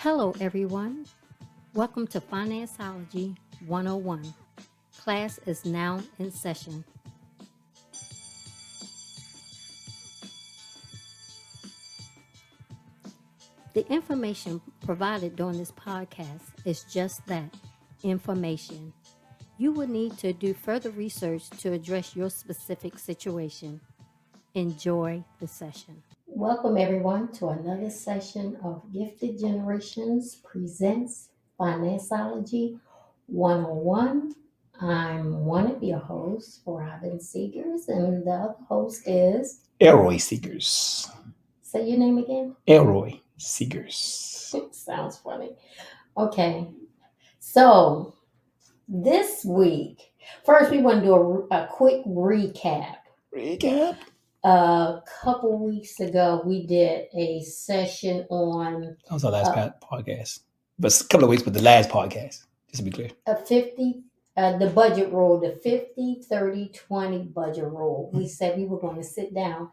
Hello, everyone. Welcome to Financeology 101. Class is now in session. The information provided during this podcast is just that information. You will need to do further research to address your specific situation. Enjoy the session. Welcome, everyone, to another session of Gifted Generations Presents Financeology 101. I'm one of your hosts, Robin Seegers, and the other host is. Elroy Seekers. Say your name again. Elroy Seekers. Sounds funny. Okay, so this week, first we want to do a quick recap. Recap. A couple weeks ago, we did a session on That was our last podcast. But a couple of weeks, but the last podcast, just to be clear. the budget rule, the 50-30-20 budget rule. We said we were going to sit down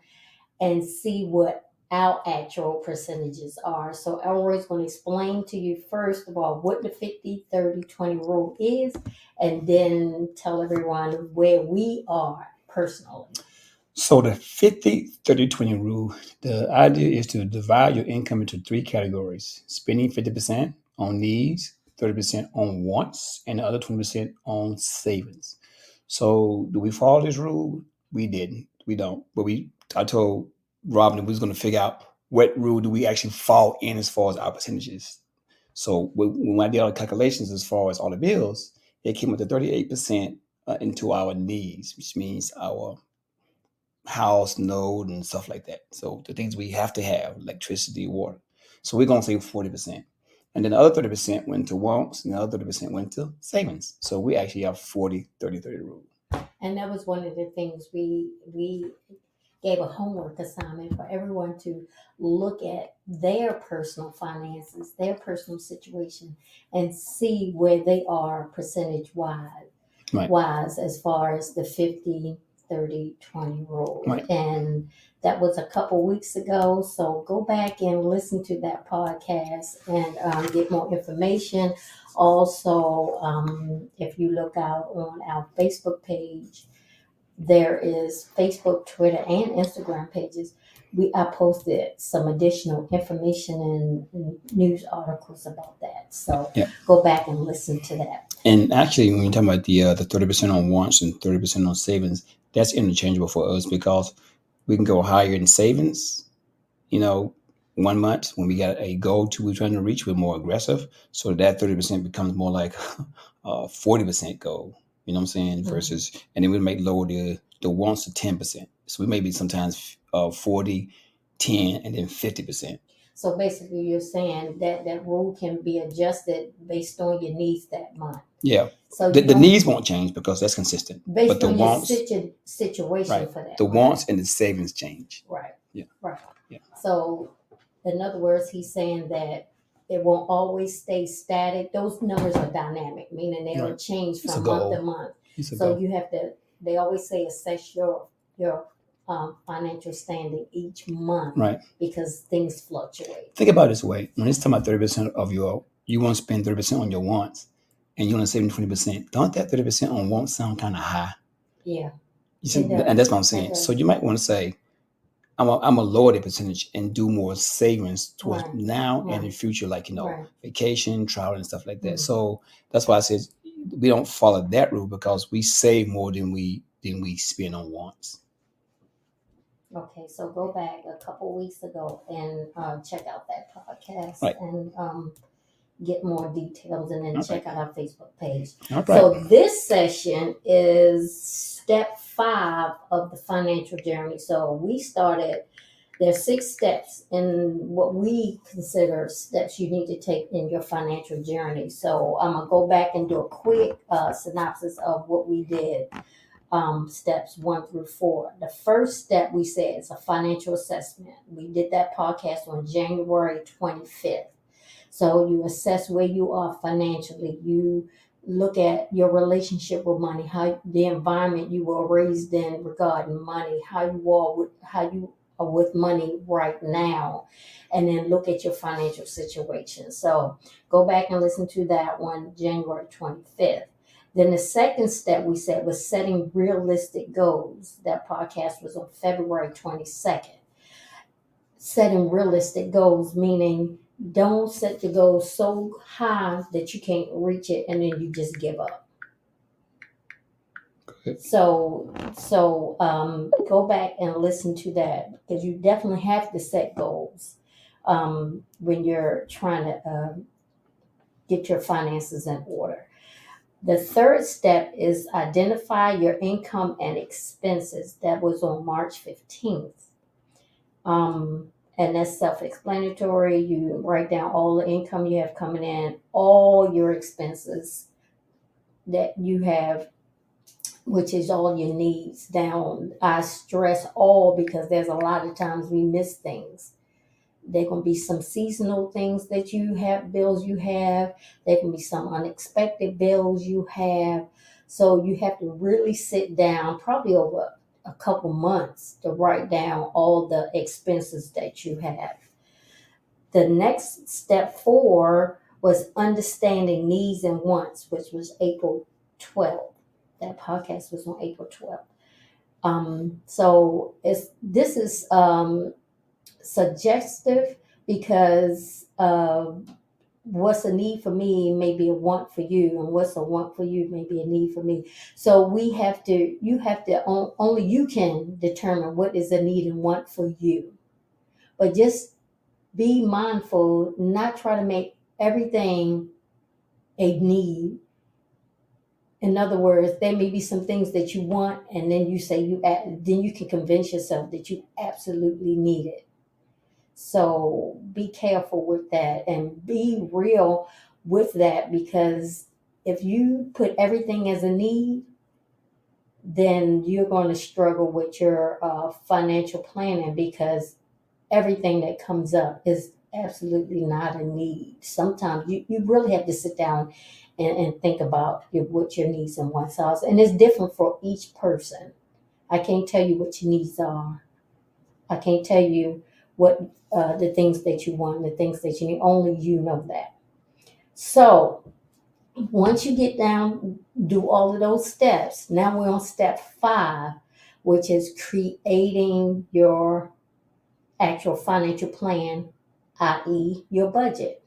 and see what our actual percentages are. So Elroy's going to explain to you, first of all, what the 50-30-20 rule is, and then tell everyone where we are personally. So the 50-30-20 rule, the idea is to divide your income into three categories: spending 50% on needs, 30% on wants, and the other 20% on savings. So do we follow this rule? We didn't. We don't. But I told Robin that we was going to figure out what rule do we actually fall in as far as our percentages. So when I did all the calculations as far as all the bills, it came up to 38% into our needs, which means our house, node, and stuff like that. So the things we have to have, electricity, water. So we're going to say 40%. And then the other 30% went to wants, and the other 30% went to savings. So we actually have 40-30-30 rule. And that was one of the things we gave a homework assignment for everyone to look at their personal finances, their personal situation, and see where they are percentage wise as far as the 50-30-20 rule. Right. And that was a couple weeks ago. So go back and listen to that podcast and get more information. Also, if you look out on our Facebook page, there is Facebook, Twitter, and Instagram pages. I posted some additional information and news articles about that. So Go back and listen to that. And actually, when you're talking about the 30% on wants and 30% on savings, that's interchangeable for us because we can go higher in savings. 1 month when we got a goal we're trying to reach, we're more aggressive. So that 30% becomes more like a 40% goal. You know what I'm saying? Versus, and then we may lower the wants to 10%. So we may be sometimes 40, 10, and then 50%. So basically, you're saying that rule can be adjusted based on your needs that month. Yeah. So the needs won't change because that's consistent. Based but the on wants, your situation right, for that. The wants and the savings change. Right. Yeah. Right. Yeah. So, in other words, he's saying that it won't always stay static. Those numbers are dynamic, meaning they will change from month to month. So you have to. They always say assess your financial standing each month, right? Because things fluctuate. Think about it this way: when it's talking about 30% of you want to spend 30% on your wants, and you want to save 20%. Don't that 30% on wants sound kind of high? Yeah. You see, and that's what I'm saying. So you might want to say, I'm a lower the percentage and do more savings towards now and in the future, like vacation, travel, and stuff like that. So that's why I said we don't follow that rule because we save more than we spend on wants. Okay, so go back a couple weeks ago and check out that podcast and get more details, and then check out our Facebook page. So this session is step 5 of the financial journey. So we started. There's 6 steps in what we consider steps you need to take in your financial journey. So I'm gonna go back and do a quick synopsis of what we did. Steps 1 through 4. The first step we said is a financial assessment. We did that podcast on January 25th. So you assess where you are financially. You look at your relationship with money, how the environment you were raised in regarding money, how you with money right now, and then look at your financial situation. So go back and listen to that one, January 25th. Then the second step we said was setting realistic goals. That podcast was on February 22nd. Setting realistic goals, meaning don't set the goal so high that you can't reach it and then you just give up. So go back and listen to that, because you definitely have to set goals when you're trying to get your finances in order. The third step is identify your income and expenses. That was on March 15th. And that's self-explanatory. You write down all the income you have coming in, all your expenses that you have, which is all your needs down. I stress all because there's a lot of times we miss things. There can be some seasonal things that you have, bills you have. There can be some unexpected bills you have. So you have to really sit down, probably over a couple months, to write down all the expenses that you have. The next step 4 was understanding needs and wants, which was April 12th. That podcast was on April 12th. So this is suggestive, because what's a need for me may be a want for you, and what's a want for you may be a need for me. So only you can determine what is a need and want for you. But just be mindful, not try to make everything a need. In other words, there may be some things that you want, and then then you can convince yourself that you absolutely need it. So be careful with that and be real with that, because if you put everything as a need, then you're going to struggle with your financial planning, because everything that comes up is absolutely not a need. Sometimes you really have to sit down and think about what your needs and wants are. And it's different for each person. I can't tell you what your needs are. I can't tell you what the things that you want, the things that you need. Only you know that. So once you get down, do all of those steps. Now we're on step 5, which is creating your actual financial plan, i.e. your budget.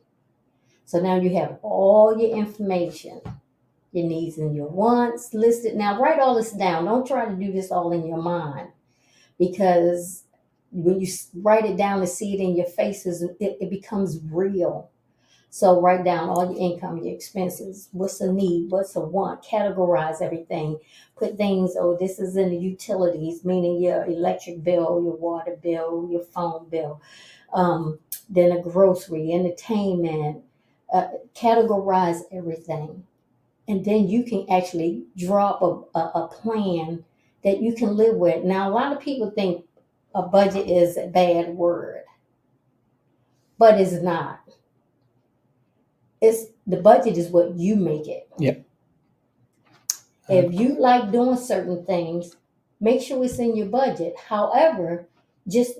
So now you have all your information, your needs and your wants listed. Now write all this down. Don't try to do this all in your mind, because when you write it down and see it in your faces, it becomes real. So write down all your income, your expenses, what's a need, what's a want, categorize everything. Put things, this is in the utilities, meaning your electric bill, your water bill, your phone bill, then a grocery, entertainment, categorize everything. And then you can actually drop a plan that you can live with. Now, a lot of people think a budget is a bad word, but it's not. The budget is what you make it. Yep. If you like doing certain things, make sure it's in your budget. However, just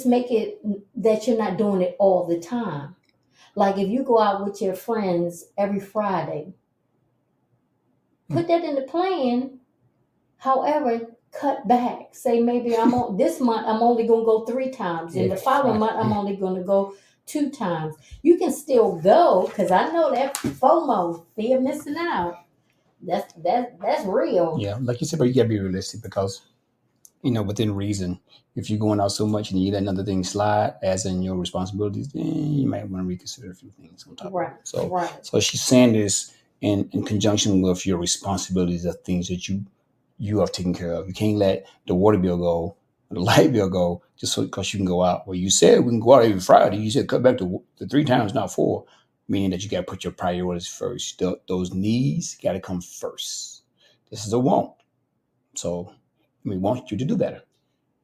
make it that you're not doing it all the time. Like if you go out with your friends every Friday, put that in the plan. However, cut back. Say maybe this month I'm only going to go 3 times. And the following month I'm only going to go 2 times. You can still go, because I know that FOMO, fear of missing out. That's real. Yeah, like you said, but you gotta be realistic, because within reason. If you're going out so much and you let another thing slide, as in your responsibilities, then you might want to reconsider a few things on top of it. So she's saying this in conjunction with your responsibilities of things that you have taken care of. You can't let the water bill go, the light bill go, just because you can go out. Well, you said we can go out every Friday. You said cut back to 3 times, not 4, meaning that you got to put your priorities first. Those needs got to come first. This is a want. So we want you to do better.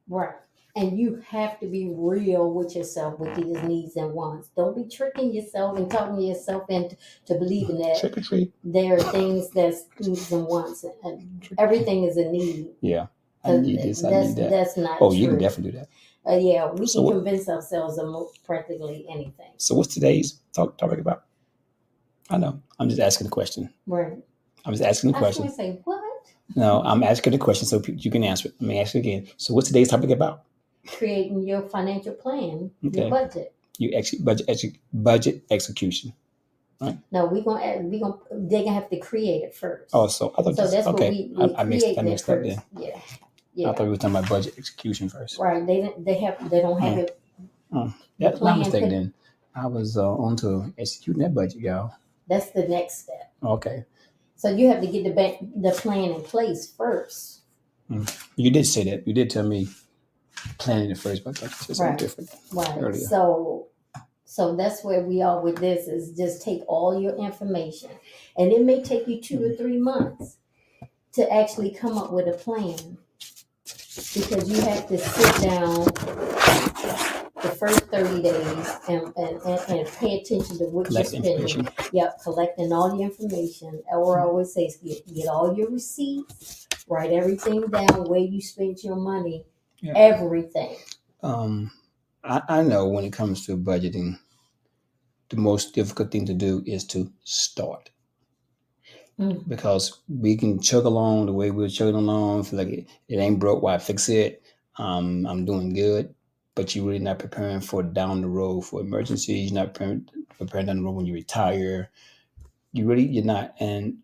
Right. And you have to be real with yourself with these needs and wants. Don't be tricking yourself and talking yourself into believing that trick or treat. There are things that's needs and wants, and everything is a need. Yeah. I need this, I need that. That's not true. You can definitely do that. Yeah, we So can what, convince ourselves of practically anything. so what's today's topic about? I know. I'm just asking the question. Right. I'm just asking the I was going question. to say, what? No, I'm asking the question so you can answer it. Let me ask you again. So what's today's topic about? Creating your financial plan, your Okay. budget. You actually budget execution. Right. No, they're gonna have to create it first. Oh, so I thought So that's what okay. we I mixed create it up first. then. Yeah. I Yeah. thought we were talking about budget execution first. Right. They don't have it. The That's my plan mistake then. I was on to executing that budget, y'all. That's the next step. Okay. So you have to get the plan in place first. You did say that. You did tell me planning it first, but I thought you said something different Right. earlier. So that's where we are with this, is just take all your information, and it may take you 2 or 3 months to actually come up with a plan, because you have to sit down the first 30 days and pay attention to what you're spending. Yep, collecting all the information. Or I always say, get all your receipts, write everything down, where you spent your money, everything. I know when it comes to budgeting, the most difficult thing to do is to start. Because we can chug along the way we're chugging along, feel like it ain't broke, why fix it? I'm doing good, but you're really not preparing for down the road for emergencies. You're not preparing down the road when you retire. You're not. And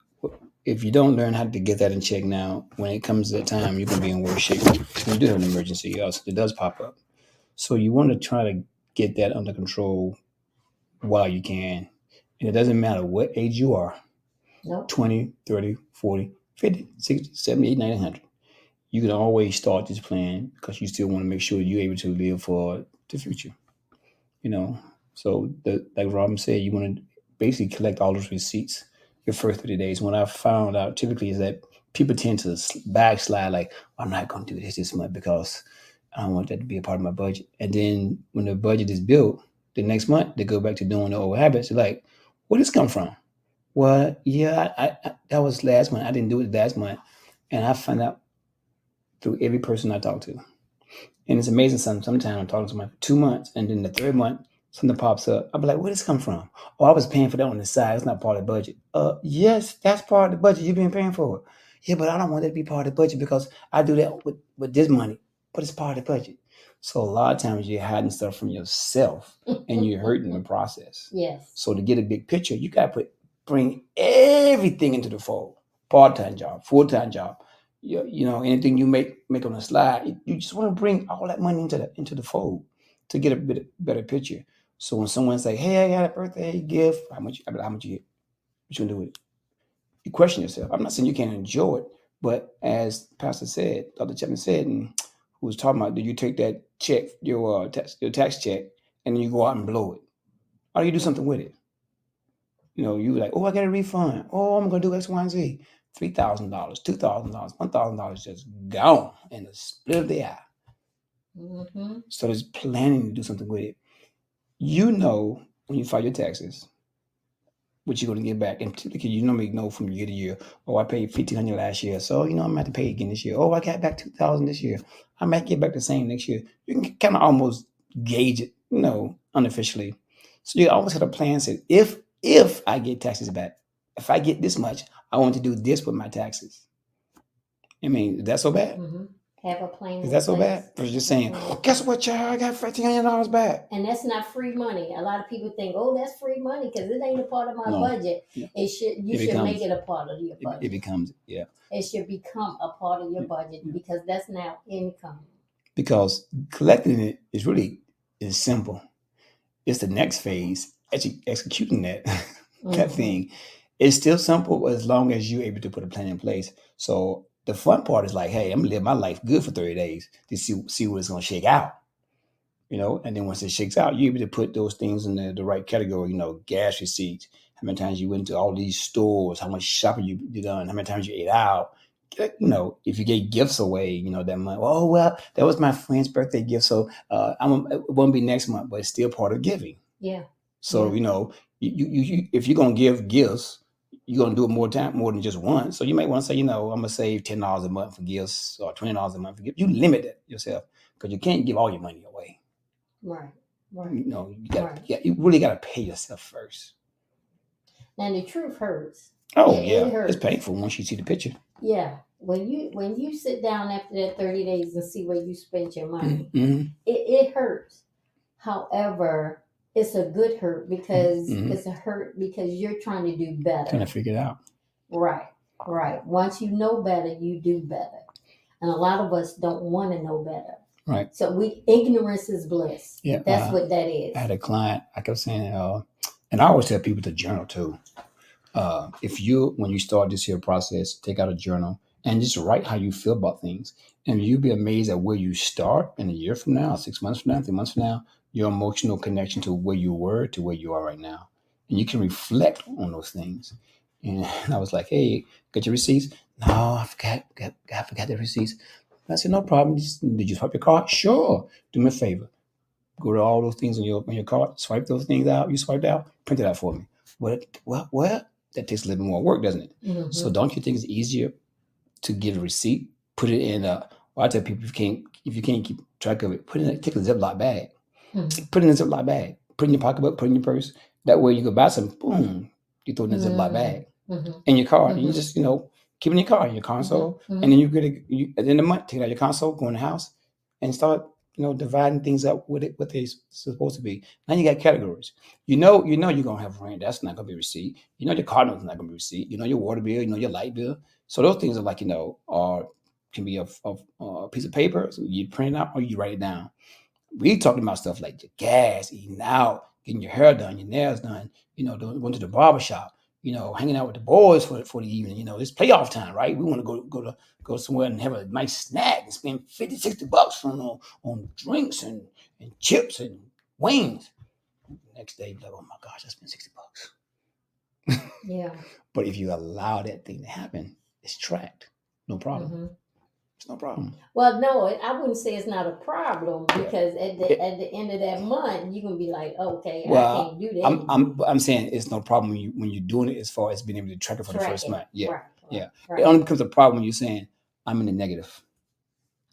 if you don't learn how to get that in check now, when it comes to that time, you're gonna be in worse shape. When you do have an emergency, else it does pop up. So you want to try to get that under control while you can. And it doesn't matter what age you are. Nope. 20, 30, 40, 50, 60, 70, 80, 90, 100. You can always start this plan because you still want to make sure you're able to live for the future. So like Robin said, you want to basically collect all those receipts your first 30 days. What I found out typically is that people tend to backslide, like, I'm not going to do this month because I don't want that to be a part of my budget. And then when the budget is built, the next month they go back to doing the old habits. They're like, where does this come from? Well, yeah, I that was last month. I didn't do it last month. And I find out through every person I talk to. And it's amazing. Sometimes I'm talking to someone for 2 months, and then the third month, something pops up. I'll be like, where does this come from? Oh, I was paying for that on the side. It's not part of the budget. Yes, that's part of the budget. You've been paying for it. Yeah, but I don't want that to be part of the budget because I do that with this money, but it's part of the budget. So a lot of times you're hiding stuff from yourself and you're hurting the process. Yes. So to get a big picture, you got to bring everything into the fold. Part-time job, full-time job, anything you make on the slide. You just want to bring all that money into the fold to get a better picture. So when someone say, "Hey, I got a birthday gift," how much you get? What you gonna do with it? You question yourself. I'm not saying you can't enjoy it, but as Pastor said, Dr. Chapman said, and who was talking about, do you take that check, your tax check, and then you go out and blow it, or do you do something with it? You like, oh, I got a refund. Oh, I'm gonna do X, Y, and Z. $3,000, $2,000, $1,000 just gone in the split of the eye. Mm-hmm. So there's planning to do something with it. When you file your taxes, what you're gonna get back. And typically, you normally know from year to year. Oh, I paid $1,500 last year, so I'm gonna have to pay again this year. Oh, I got back $2,000 this year. I might get back the same next year. You can kind of almost gauge it, unofficially. So you always have a plan. Say, if I get taxes back, if I get this much, I want to do this with my taxes. I mean, is that so bad? Mm-hmm. Have a plan. Is that so bad? Or just saying, guess what, child? I got $1,500 back. And that's not free money. A lot of people think, oh, that's free money because it ain't a part of my budget. Yeah. You should make it a part of your budget. It becomes, yeah. It should become a part of your budget because that's now income. Because collecting it is simple. It's the next phase, executing that thing. It's still simple as long as you're able to put a plan in place. So the fun part is like, hey, I'm gonna live my life good for 30 days to see what it's gonna shake out. And then once it shakes out, you're able to put those things in the right category, gas receipts, how many times you went to all these stores, how much shopping you done, how many times you ate out. If you gave gifts away, that month. Oh, well, that was my friend's birthday gift. So it won't be next month, but it's still part of giving. Yeah. So, you if you're going to give gifts, you're going to do it more than just once. So you might want to say, I'm going to save $10 a month for gifts or $20 a month for gifts. You limit it yourself because you can't give all your money away. Right. Right. You know, you really got to pay yourself first. And the truth hurts. Oh It hurts. It's painful once you see the picture. Yeah, when you sit down after that 30 days and see where you spent your money, it hurts. However, it's a good hurt because it's a hurt because you're trying to do better. Trying to figure it out. Right. Once you know better, you do better. And a lot of us don't want to know better. Right. So ignorance is bliss. Yeah. That's what that is. I had a client, I kept saying, and I always tell people to journal too. When you start this here process, take out a journal and just write how you feel about things. And you'll be amazed at where you start in a year from now, 6 months from now, 3 months from now, your emotional connection to where you were to where you are right now. And you can reflect on those things. And I was like, hey, get your receipts? No, I forgot the receipts. I said, no problem. Did you swipe your card? Sure. Do me a favor. Go to all those things on your card, swipe those things out. You swiped out, print it out for me. Well, that takes a little bit more work, doesn't it? Mm-hmm. So don't you think it's easier to get a receipt, put it in I tell people if you can't keep track of it, take a Ziploc bag. Mm-hmm. Put it in a Ziploc bag. Put it in your pocketbook, put it in your purse. That way you go buy some, boom, you throw it in a Ziploc bag. In your car. And you just, keep it in your car, in your console. And then you at the end of the month, take it out your console, go in the house and start dividing things up with it, what they're supposed to be. Now you got categories. You're gonna have rent. That's not gonna be receipt. Your car note's not gonna be receipt. Your water bill. Your light bill. So those things are like can be a piece of paper. So you print it out or you write it down. We talking about stuff like your gas, eating out, getting your hair done, your nails done. Going to the barbershop. Hanging out with the boys for the evening. It's playoff time, right? We want to go somewhere and have a nice snack and spend $50-$60 on drinks and chips and wings. Next day, you're like, oh my gosh, I spent $60. Yeah. But if you allow that thing to happen, it's tracked. No problem. Mm-hmm. It's no problem. Well, no, I wouldn't say it's not a problem because at the end of that month, you're gonna be like, okay, I can't do that. I'm saying it's no problem when you're doing it as far as being able to track it for the first month. Yeah, right. It only becomes a problem when you're saying I'm in the negative.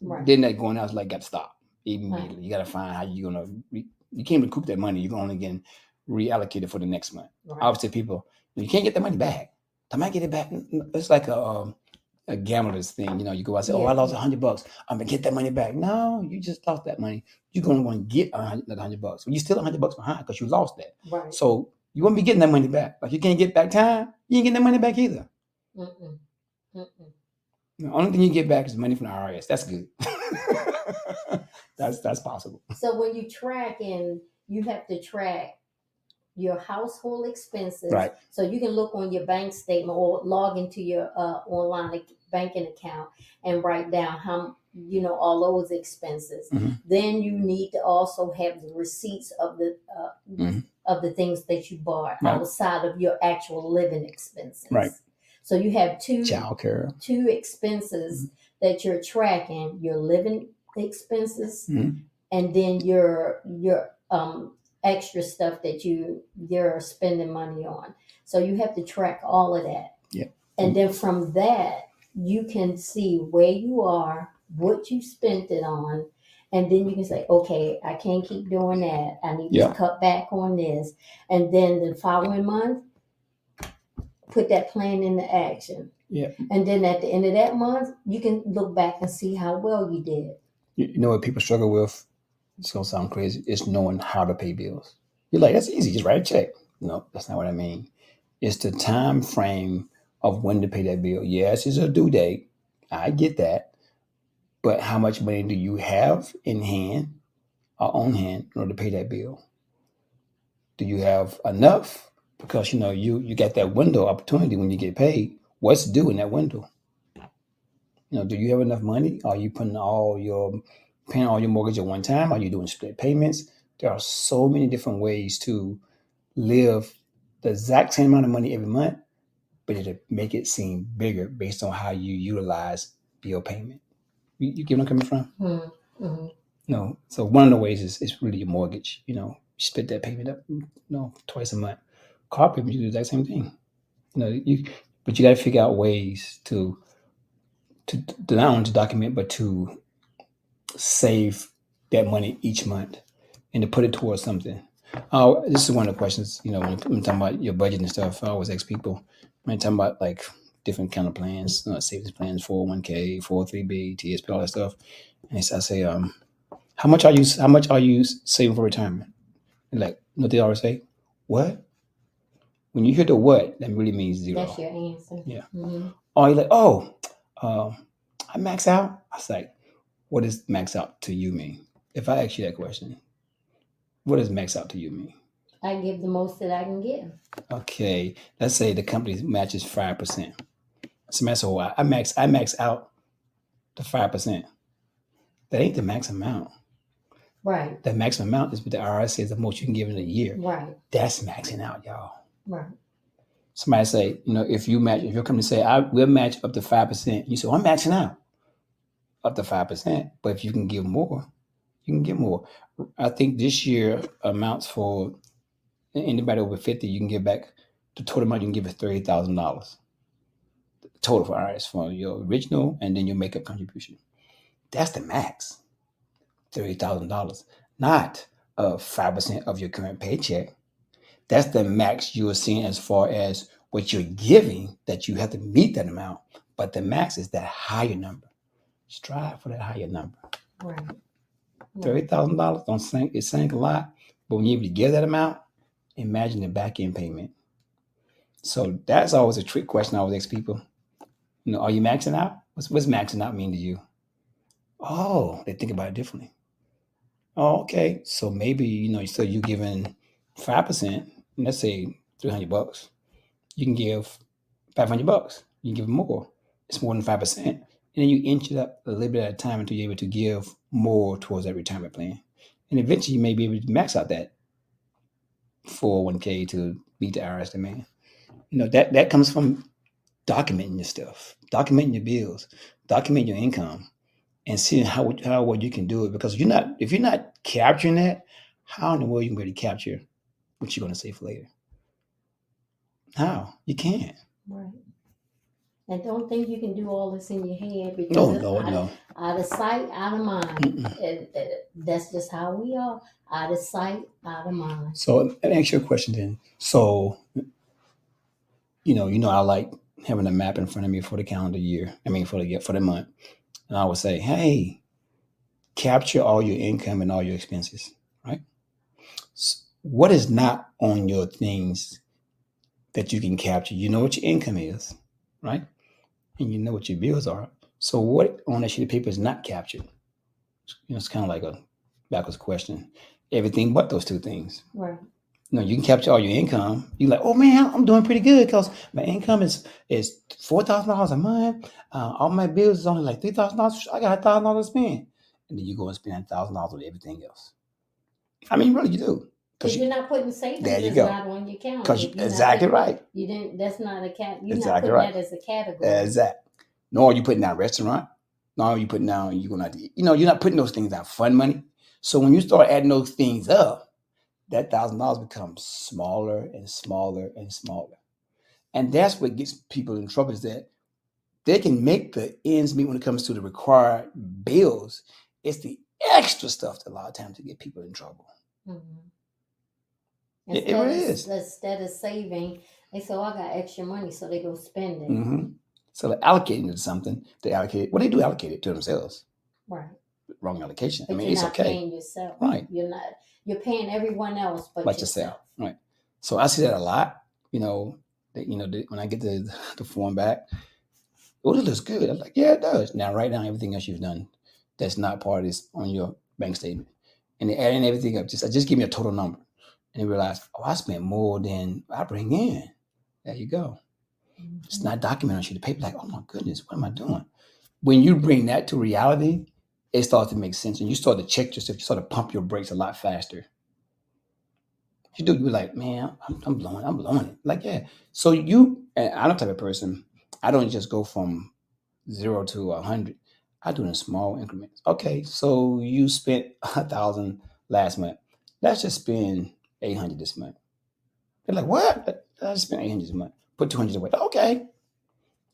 Right. Then that going out is like got to stop immediately. Right. You got to find how you're gonna. You can't recoup that money. You can only again reallocate it for the next month. Right. I would say people, you can't get that money back. I might get it back. It's like a gambler's thing, you go out and say, I lost $100. I'm gonna get that money back. No, you just lost that money. You're gonna want to get $100. Well, you're still $100 behind because you lost that. Right. So you won't be getting that money back. Like you can't get back time, you ain't getting that money back either. The only thing you get back is money from the IRS. That's good. that's possible. So when you track you have to track your household expenses. Right. So you can look on your bank statement or log into your online banking account and write down how, all those expenses. Mm-hmm. Then you need to also have the receipts of the things that you bought outside of your actual living expenses. Right. So you have two expenses that you're tracking, your living expenses and then your extra stuff that you're spending money on. So you have to track all of that. Yeah. And then from that, you can see where you are, what you spent it on, and then you can say, okay, I can't keep doing that. I need to cut back on this. And then the following month, put that plan into action. Yeah. And then at the end of that month, you can look back and see how well you did. You know what people struggle with? It's going to sound crazy. It's knowing how to pay bills. You're like, that's easy. Just write a check. No, that's not what I mean. It's the time frame of when to pay that bill. Yes, it's a due date. I get that. But how much money do you have in hand or on hand in order to pay that bill? Do you have enough? Because, you got that window opportunity when you get paid. What's due in that window? Do you have enough money? Are you paying all your mortgage at one time? Are you doing split payments? There are so many different ways to live the exact same amount of money every month, but it'll make it seem bigger based on how you utilize bill payment. You get where I'm coming from? Mm-hmm. No. So one of the ways is really your mortgage. You split that payment up, twice a month. Car payment, you do the exact same thing. But you got to figure out ways to not only to document, but to save that money each month and to put it towards something. This is one of the questions, when I'm talking about your budget and stuff, I always ask people when I'm talking about like different kind of plans, savings plans, 401k, 403b, TSP, all that stuff. And I say, how much are you saving for retirement? And like, they always say, what? When you hear the what, that really means zero. That's your answer. Yeah. Mm-hmm. Or you're like, I max out. I was like, what does max out to you mean? If I ask you that question, what does max out to you mean? I give the most that I can give. Okay, let's say the company matches 5%. So I max out the 5%. That ain't the max amount. Right. The maximum amount is what the IRS says the most you can give in a year. Right. That's maxing out, y'all. Right. Somebody say, if your company say, we'll match up to 5%, you say, I'm maxing out up to 5%. But if you can give more, you can get more. I think this year amounts for anybody over 50, you can give back the total amount you can give is $30,000. Total for IRS for your original and then your makeup contribution. That's the max. $30,000, not 5% of your current paycheck. That's the max you are seeing as far as what you're giving, that you have to meet that amount. But the max is that higher number. Strive for that higher number. Right. $30,000 don't sink. It sank a lot, but when you're able to give that amount, imagine the back end payment. So that's always a trick question I always ask people. Are you maxing out? What's maxing out mean to you? Oh, they think about it differently. Oh, okay. So maybe, so you're giving 5%, let's say $300. You can give $500. You can give more. It's more than 5%. And then you inch it up a little bit at a time until you're able to give more towards that retirement plan. And eventually you may be able to max out that 401k to meet the IRS demand. That comes from documenting your stuff, documenting your bills, documenting your income, and seeing how well you can do it. Because if you're not capturing that, how in the world you can really capture what you're going to save for later? How? You can't. Right. And don't think you can do all this in your head because no. Out of sight, out of mind. That's just how we are. Out of sight, out of mind. So let me ask you a question then. So, I like having a map in front of me for the calendar year. For the month. And I would say, hey, capture all your income and all your expenses, right? What is not on your things that you can capture? You know what your income is, right? And you know what your bills are. So what on that sheet of paper is not captured? It's kind of like a backwards question. Everything but those two things. Right. You can capture all your income. You're like, oh man, I'm doing pretty good because my income is $4,000 a month. All my bills is only like $3,000. I got $1,000 to spend, and then you go and spend $1,000 on everything else. Really, you do. Because you're not putting savings. There you go. Not on your account. Because exactly right. You didn't. That's not a cat. You're exactly not putting right. that as a category. Exactly. Nor are you putting down restaurant. Nor are you putting down you're gonna. You're not putting those things down fund money. So when you start adding those things up, that $1,000 becomes smaller and smaller and smaller. And that's what gets people in trouble, is that they can make the ends meet when it comes to the required bills. It's the extra stuff that a lot of times to get people in trouble. Mm-hmm. It really is. Instead of saving, they say, I got extra money, so they go spend it. Mm-hmm. So they're allocating it to something. They allocate it to themselves. Right. Wrong allocation. But it's okay. You're not paying yourself. Right. You're paying everyone else but yourself. Right. So I see that a lot. When I get the form back, it looks good. I'm like, yeah, it does. Now write down everything else you've done that's not part of this on your bank statement, and they add in everything up. Just give me a total number, and they realize, I spent more than I bring in. There you go. Mm-hmm. It's not documented on a sheet of paper. Like, oh my goodness, what am I doing? When you bring that to reality, it starts to make sense, and you start to check yourself. You start to pump your brakes a lot faster. You're like, man, I'm blowing it. Like, yeah. So I'm the type of person, I don't just go from 0 to 100. I do it in small increments. Okay, so you spent 1,000 last month. Let's just spend 800 this month. They're like, what? I just spent 800 this month. Put 200 away. Okay.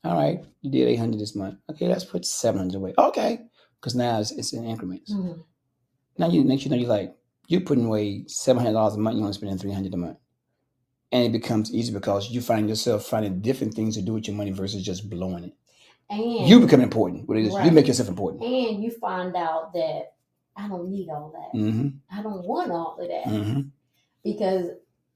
All right, you did 800 this month. Okay, let's put 700 away. Okay, because now it's in increments. Mm-hmm. Now next you know, you're putting away $700 a month. You only spending $300 a month, and it becomes easy because you find yourself finding different things to do with your money versus just blowing it. And you become important. What it is, right. you make yourself important, and you find out that I don't need all that. Mm-hmm. I don't want all of that, Mm-hmm. because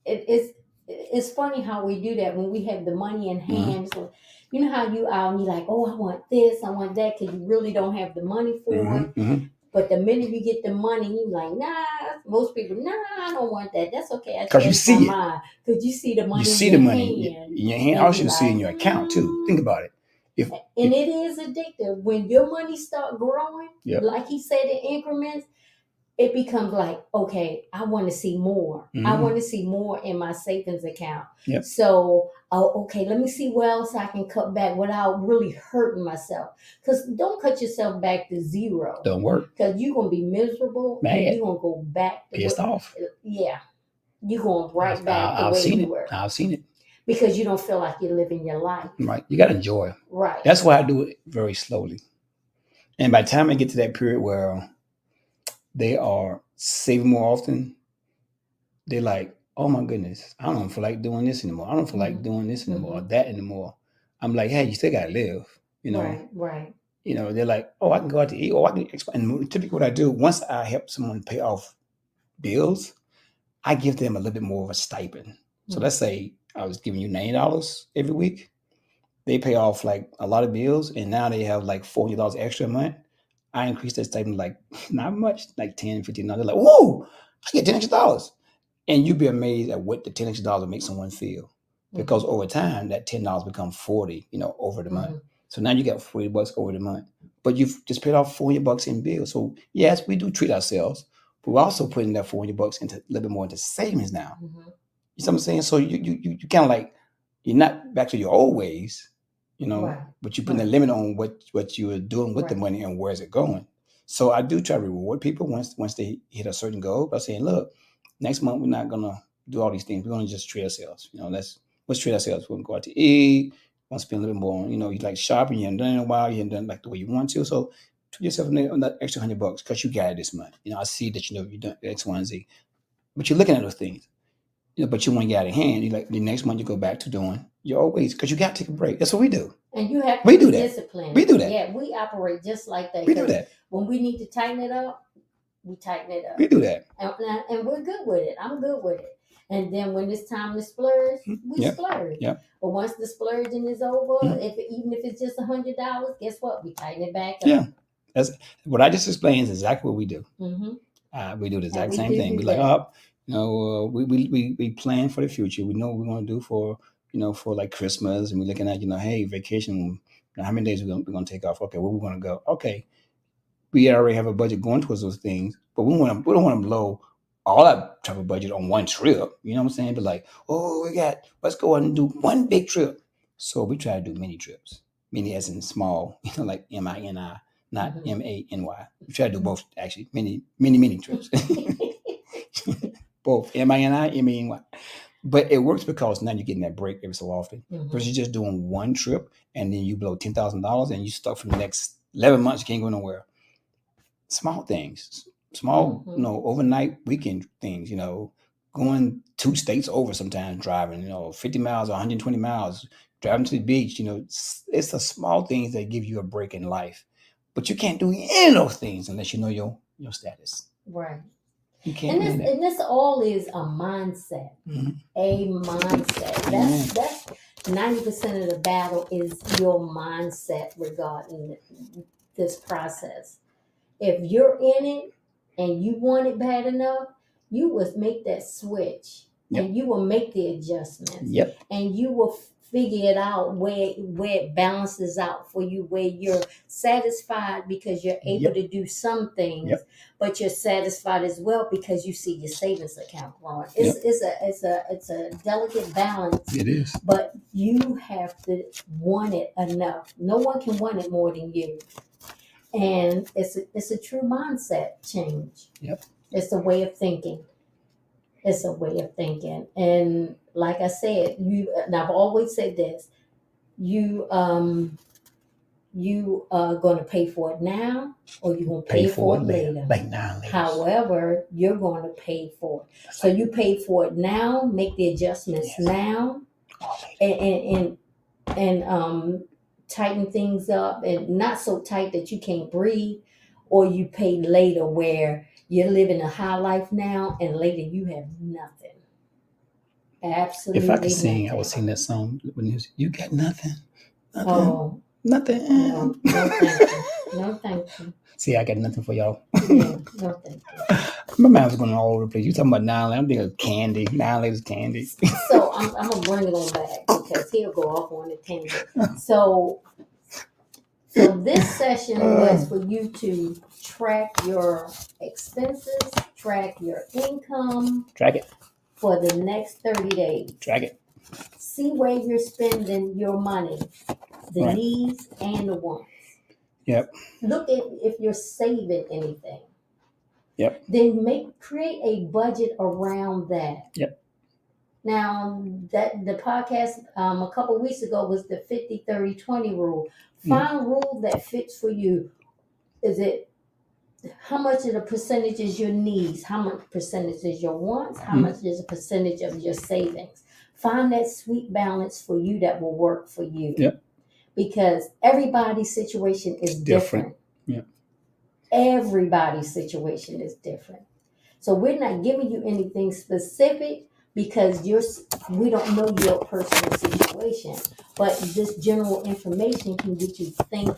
it's funny how we do that when we have the money in hand. So you know how you out and you're like, oh, I want this, I want that, because you really don't have the money for it. Mm-hmm. But the minute you get the money, you're like, nah. Most people, nah, I don't want that. That's okay. Because you see it. Because you see the money. You see the money in your hand. Also, you see it in your account too. Think about it. And it is addictive. When your money start growing, like he said, in increments, it becomes like, okay, I want to see more. I want to see more in my savings account. Yep. So, okay, let me see where else I can cut back without really hurting myself. Because don't cut yourself back to zero. Don't work. Because you're going to be miserable. Mad. And you're going to go back. Pissed off. Yeah. You're going right back the way you were. I've seen it. Because you don't feel like you're living your life. Right. You got to enjoy. Right. That's why I do it very slowly. And by the time I get to that period where they are saving more often, they're like, oh my goodness, I don't feel like doing this anymore. I don't feel like doing this anymore, or that anymore. I'm like, hey, you still got to live, you know? Right. You know, they're like, oh, I can go out to eat, or I can expand. And typically what I do, once I help someone pay off bills, I give them a little bit more of a stipend. So let's say I was giving you $90 every week. They pay off like a lot of bills, and now they have like $40 extra a month. I increased that stipend like not much, like $10, $15. They're like, whoa, I get $10 extra. And you'd be amazed at what the $10 extra will make someone feel. Because over time, that $10 becomes $40, over the month. So now you got $40 over the month. But you've just paid off $40 in bills. So yes, we do treat ourselves, but we're also putting that $40 into a little bit more into savings now. You know what I'm saying? So you kind of like, you're not back to your old ways, but you're putting a limit on what you are doing with the money and where is it going. So I do try to reward people once they hit a certain goal by saying, look, next month we're not gonna do all these things. We're gonna just treat ourselves. Let's treat ourselves. We're gonna go out to eat. Want to spend a little bit more on, you like shopping. You haven't done it in a while. You haven't done it like the way you want to. So treat yourself on that extra $100 because you got it this month. I see that you've done X, Y, and Z. But you're looking at those things. But you want to get out of hand. You like the next month you go back to doing your old ways because you got to take a break. That's what we do. And you have to be disciplined. We do that. Yeah, we operate just like that. We do that. When we need to tighten it up, we tighten it up. We do that. And we're good with it. I'm good with it. And then when it's time to splurge, we splurge. Yep. But once the splurging is over, even if it's just $100, guess what? We tighten it back up. Yeah. That's what I just explained is exactly what we do. We do the exact same thing. We're like, we plan for the future. We know what we're going to do for like Christmas, and we're looking at, hey, vacation. How many days we're going to take off? Okay, where we're going to go? Okay, we already have a budget going towards those things, but we don't want to blow all that travel budget on one trip. You know what I'm saying? But like, let's go and do one big trip. So we try to do mini trips, mini as in small, like MINI, not MANY. We try to do both actually, mini trips. Both MINI, MANY. But it works because now you're getting that break every so often. Versus just doing one trip and then you blow $10,000 and you stuck for the next 11 months, you can't go nowhere. Small things, overnight weekend things, going 2 states over sometimes, driving, 50 miles or 120 miles, driving to the beach, it's the small things that give you a break in life. But you can't do any of those things unless you know your status. Right. You can't do that. And this all is a mindset. A mindset. That's 90% of the battle is your mindset regarding this process. If you're in it and you want it bad enough, you will make that switch and you will make the adjustments. And you will figure it out where it balances out for you, where you're satisfied because you're able to do some things, but you're satisfied as well because you see your savings account growing. It's a delicate balance. It is. But you have to want it enough. No one can want it more than you. And it's a true mindset change. It's a way of thinking. And like I said, and I've always said this, you you are going to pay for it now or you're going to pay for it later. Like 9 later. However, you're going to pay for it. That's So like, you pay for it now, make the adjustments Yes. now, oh, later. and tighten things up, and not so tight that you can't breathe, or you pay later where you're living a high life now and later you have nothing. Absolutely If I could sing, nothing. I would sing that song when he was, you got nothing. Nothing. Oh, Nothing. no, thank you. No, thank you. See, I got nothing for y'all. Yeah, no, thank you. My mind was going all over the place. You talking about 9 later? I'm thinking of candy. 9 later's candy. So I'm gonna bring it on back because he'll go off on a tangent. So this session was for you to track your expenses, track your income Track it. for the next 30 days. Track it. See where you're spending your money, the Right. needs and the wants. Yep. Look at if you're saving anything. Yep. Then create a budget around that. Yep. Now that the podcast a couple weeks ago was the 50-30-20 rule. Find a rule that fits for you. Is it how much of the percentage is your needs? How much percentage is your wants? How much is a percentage of your savings? Find that sweet balance for you that will work for you. Yep. Because everybody's situation is different. Yep. Everybody's situation is different. So we're not giving you anything specific because we don't know your personal situation. But this general information can get you thinking.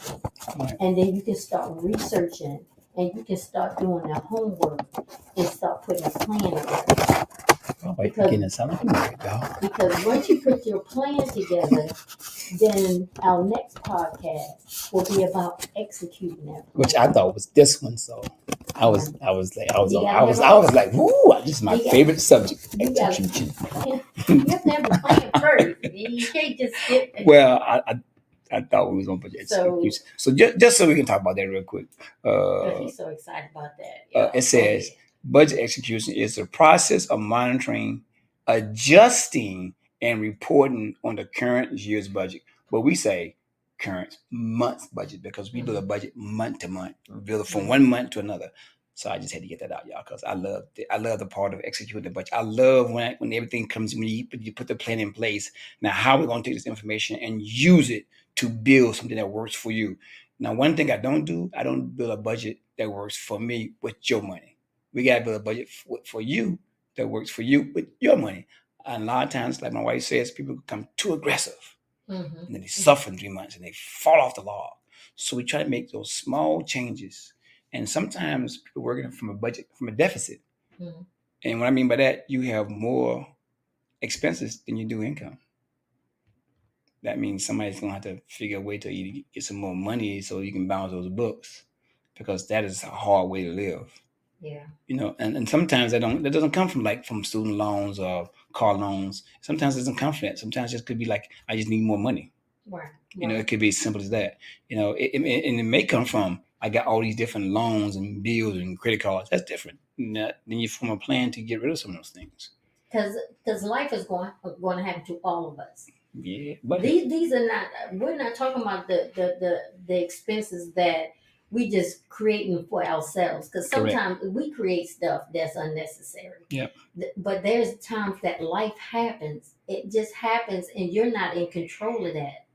Right. And then you can start researching and you can start doing that homework and start putting a plan together. Oh, wait, getting it sound like a married dog. Because once you put your plan together, then our next podcast will be about executing that plan. Which I thought was this one, so I was like, woo, this is my favorite subject. Execution. You have to have a plan first. You can't just get it. Well, I thought we was gonna put the execution. So just so we can talk about that real quick. He's so excited about that. It says budget execution is the process of monitoring, adjusting, and reporting on the current year's budget. But we say current month's budget because we do a budget month to month, build it from 1 month to another. So I just had to get that out, y'all, because I love the part of executing the budget. I love when everything comes, when you put the plan in place. Now, how we're going to take this information and use it to build something that works for you. Now, one thing I don't build a budget that works for me with your money. We got to build a budget for you that works for you with your money. And a lot of times, like my wife says, people become too aggressive. Mm-hmm. And then they suffer in 3 months and they fall off the log. So we try to make those small changes. And sometimes people working from a deficit. Mm-hmm. And what I mean by that, you have more expenses than you do income. That means somebody's going to have to figure a way to either get some more money so you can balance those books, because that is a hard way to live. Yeah. And sometimes that doesn't come from student loans or car loans. Sometimes it doesn't come from that. Sometimes it just could be like, I just need more money. Right. It could be as simple as that. And it may come from, I got all these different loans and bills and credit cards. That's different. Then you form a plan to get rid of some of those things. Because life is going to happen to all of us. Yeah. But these are not, we're not talking about the expenses that we just creating for ourselves, because sometimes we create stuff that's unnecessary. Yeah. But there's times that life happens. It just happens and you're not in control of that.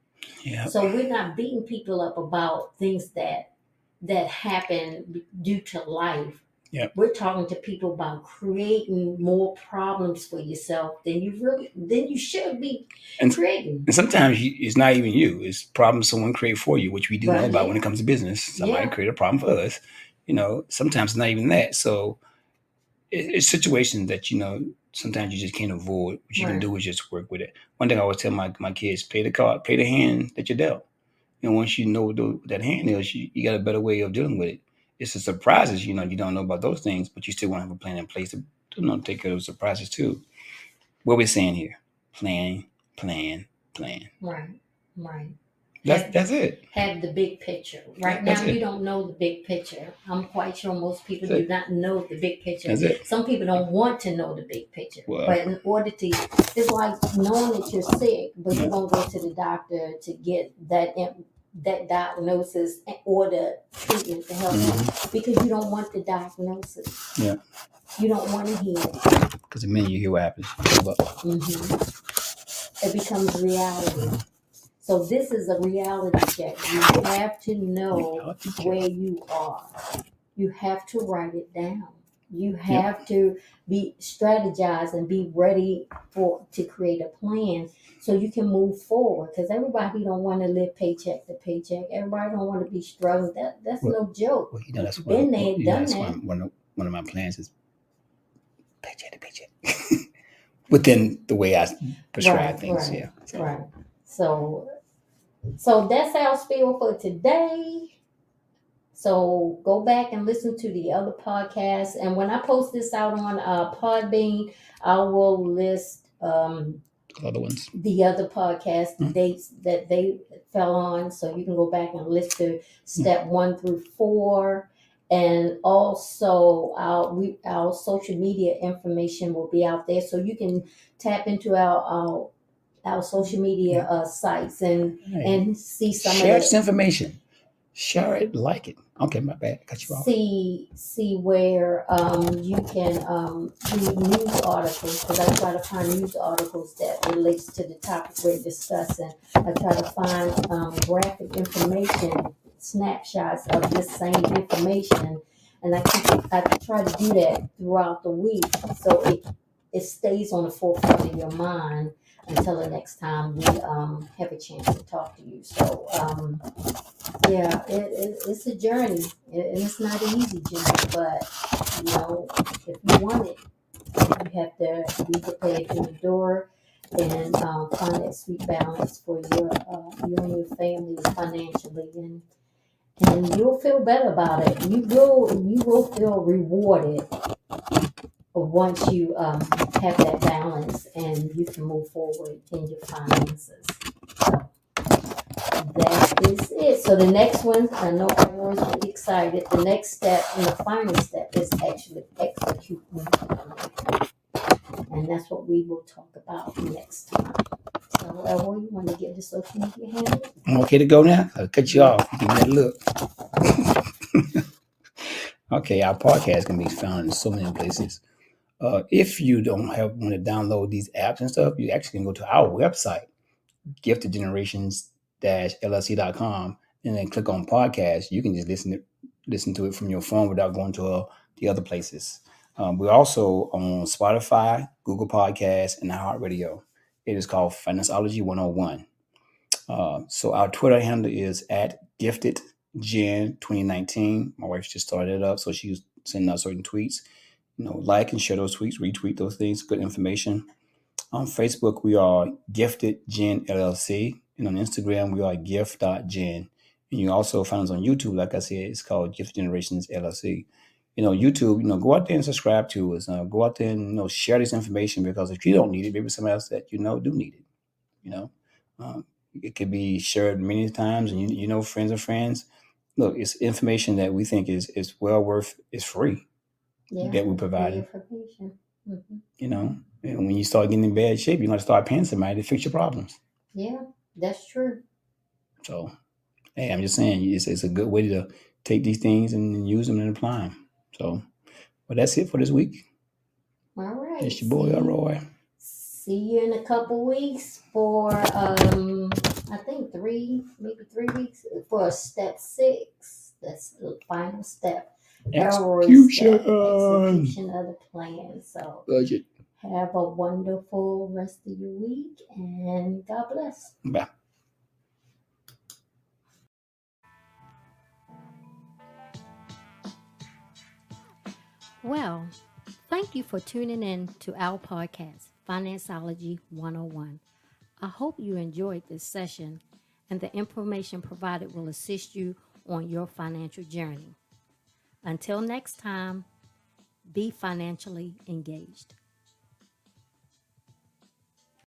Yeah. So we're not beating people up about things that happen due to life. Yep. We're talking to people about creating more problems for yourself than you should be creating. And sometimes it's not even you; it's problems someone create for you, which we do know about when it comes to business. Somebody create a problem for us. Sometimes it's not even that. So it's situations that sometimes you just can't avoid. What you can do is just work with it. One thing I always tell my kids: pay the hand that you're dealt. Once you know what that hand is, you got a better way of dealing with it. It's the surprises, you don't know about those things, but you still want to have a plan in place to take care of those surprises too. What we're saying here: plan. Right. That's it. Have the big picture. Right now, you don't know the big picture. I'm quite sure most people do not know the big picture. That's it. Some people don't want to know the big picture. Well, but in order to, it's like knowing that you're sick, but you don't go to the doctor to get that that diagnosis or the treatment to help them, because you don't want the diagnosis. Yeah. You don't want to hear it. Because the minute you hear what happens, it becomes reality. So this is a reality check. You have to know where you are. You have to write it down. You have to be strategize and be ready to create a plan so you can move forward. Because everybody don't want to live paycheck to paycheck. Everybody don't want to be struggling. That's no joke. Well, that's been there, done that. One of my plans is paycheck to paycheck. Within the way I prescribe things, right. So that's our spiel for today. So go back and listen to the other podcasts. And when I post this out on Podbean, I will list other ones, the other podcast, the dates that they fell on. So you can go back and listen to step 1 through 4. And also our social media information will be out there. So you can tap into our social media sites and see some share of this information. Share it, like it. Okay, my bad. Cut you off. See where you can read news articles, because I try to find news articles that relates to the topic we're discussing. I try to find graphic information, snapshots of this same information, and I try to do that throughout the week so it stays on the forefront of your mind until the next time we have a chance to talk to you. So yeah, it's a journey, and it's not an easy journey, but if you want it, you have to be prepared to endure and find that sweet balance for you and your family financially, and you'll feel better about it. You will feel rewarded once you have that balance and you can move forward in your finances. So that is it. So the next one, I know everyone's really excited. The next step and the final step is actually executing. And that's what we will talk about next time. So Elroy, you want to give the social media handle? I'm okay to go now? I'll cut you off. Give me that look. Okay, our podcast can be found in so many places. If you don't want to download these apps and stuff, you actually can go to our website, giftedgenerations-llc.com, and then click on podcast. You can just listen to it from your phone without going to the other places. We're also on Spotify, Google Podcasts, and iHeartRadio. It is called Financeology 101. So our Twitter handle is @giftedgen2019. My wife just started it up, so she's sending out certain tweets. Like and share those tweets, retweet those things, good information. On Facebook, we are Gifted Gen LLC. And on Instagram, we are gift.gen. And you also find us on YouTube. Like I said, it's called Gift Generations LLC. YouTube, go out there and subscribe to us. Go out there and, share this information, because if you don't need it, maybe somebody else that do need it. It could be shared many times, and friends of friends. Look, it's information that we think is well worth, it's free. That we provide. And when you start getting in bad shape, you're going to start paying somebody to fix your problems. Yeah, that's true. So, hey, I'm just saying, it's a good way to take these things and use them and apply them. So, well, that's it for this week. All right. It's your boy, Elroy. See you in a couple weeks for, I think 3 weeks for step 6. That's the final step. Execution of the plan. So budget. Have a wonderful rest of your week, and God bless. Bye. Well, thank you for tuning in to our podcast, Financeology 101. I hope you enjoyed this session, and the information provided will assist you on your financial journey. Until next time, be financially engaged.